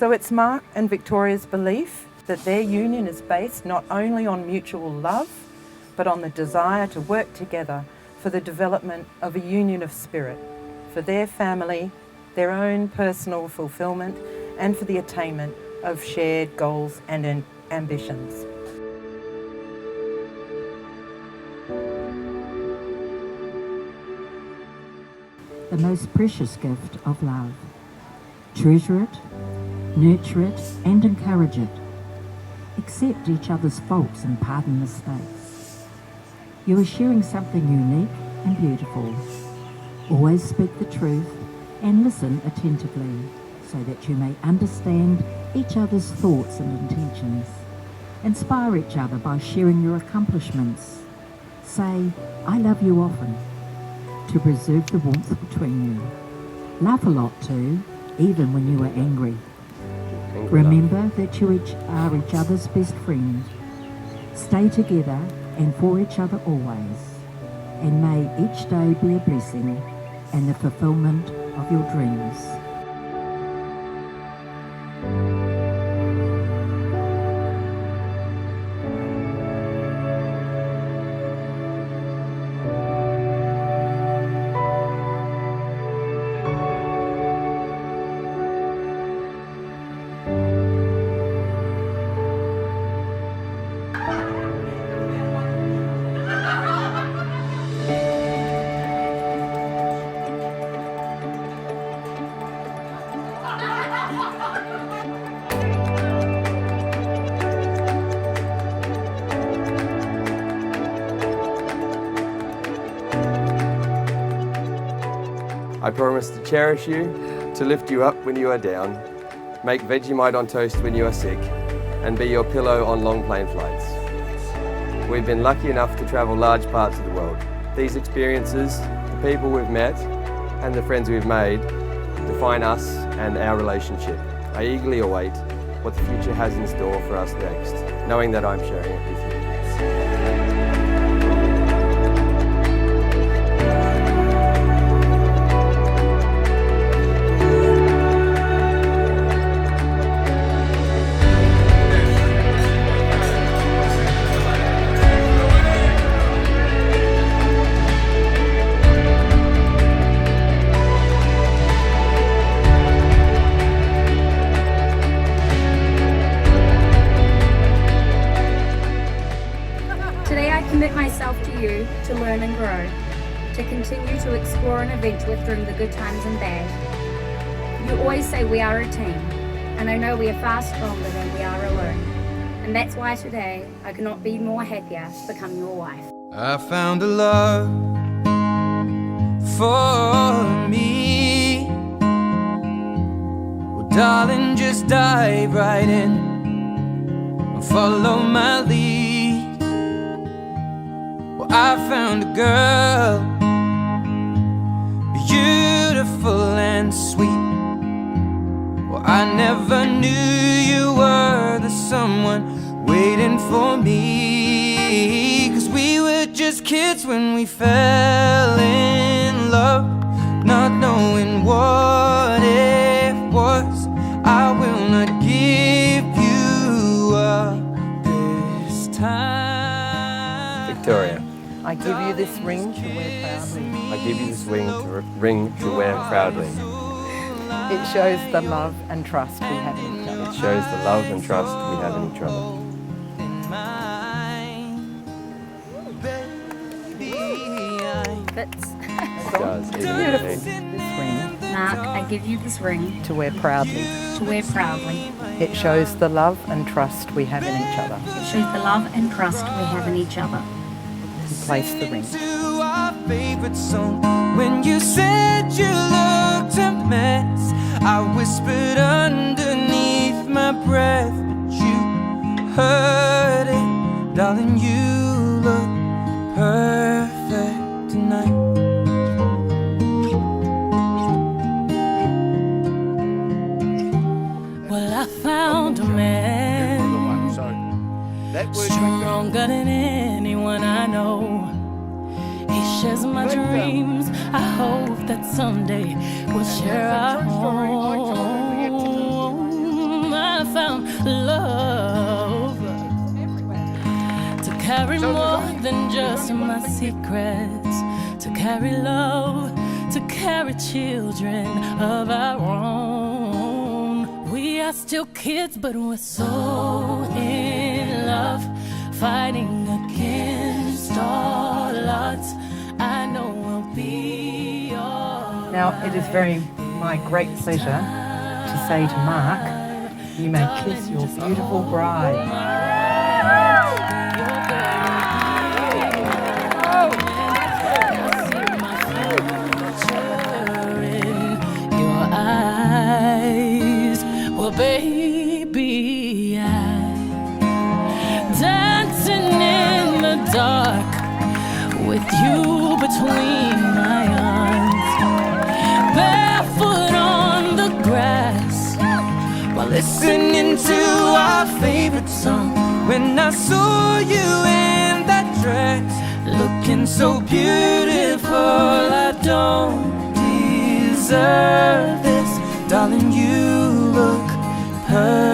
So it's Mark and Victoria's belief that their union is based not only on mutual love, but on the desire to work together for the development of a union of spirit, for their family, their own personal fulfilment, and for the attainment of shared goals and ambitions. The most precious gift of love. Treasure it, nurture it, and encourage it. Accept each other's faults and pardon mistakes. You are sharing something unique and beautiful. Always speak the truth and listen attentively so that you may understand each other's thoughts and intentions. Inspire each other by sharing your accomplishments. Say, "I love you" often, to preserve the warmth between you. Laugh a lot too, even when you are angry. Remember that you are each other's best friend. Stay together and for each other always. And may each day be a blessing and the fulfillment of your dreams. I promise to cherish you, to lift you up when you are down, make Vegemite on toast when you are sick, and be your pillow on long plane flights. We've been lucky enough to travel large parts of the world. These experiences, the people we've met, and the friends we've made define us and our relationship. I eagerly await what the future has in store for us next, knowing that I'm sharing it with you. Commit myself to you to learn and grow, to continue to explore and adventure through the good times and bad. You always say we are a team, and I know we are far stronger than we are alone. And that's why today I could not be more happier to become your wife. I found a love for me. Well, darling, just dive right in and follow my lead. I found a girl, beautiful and sweet. Well, I never knew you were the someone waiting for me. 'Cause we were just kids when we fell in love, not knowing what it was. I will not give you up this time. Victoria. I give you this ring to wear proudly. I give you this ring to wear proudly. It shows the love and trust we have in each other. It shows the love and trust we have in each other. Fits. It does. It's Isn't beautiful. it? This ring Mark, I give you this ring to wear proudly. to wear proudly. It shows the love and trust we have in each other. It shows the love and trust we have in each other. Place the ring. To our favorite song. When you said you looked a mess, I whispered underneath my breath, but you heard it. Darling, you look perfect tonight. Well, I found a man stronger than anyone I know. He shares my dreams. I hope that someday we'll share our home. carry more than just my secrets, to carry love, to carry children of our own. We are still kids, but we're so in love, fighting against all odds. I know we'll be all Now, it is my great pleasure to say to Mark, you may kiss your beautiful bride. Well, baby, I'm dancing in the dark with you between my arms, barefoot on the grass while listening to our favorite song. When I saw you in that dress, looking so beautiful, I don't deserve this. Darling, you look perfect.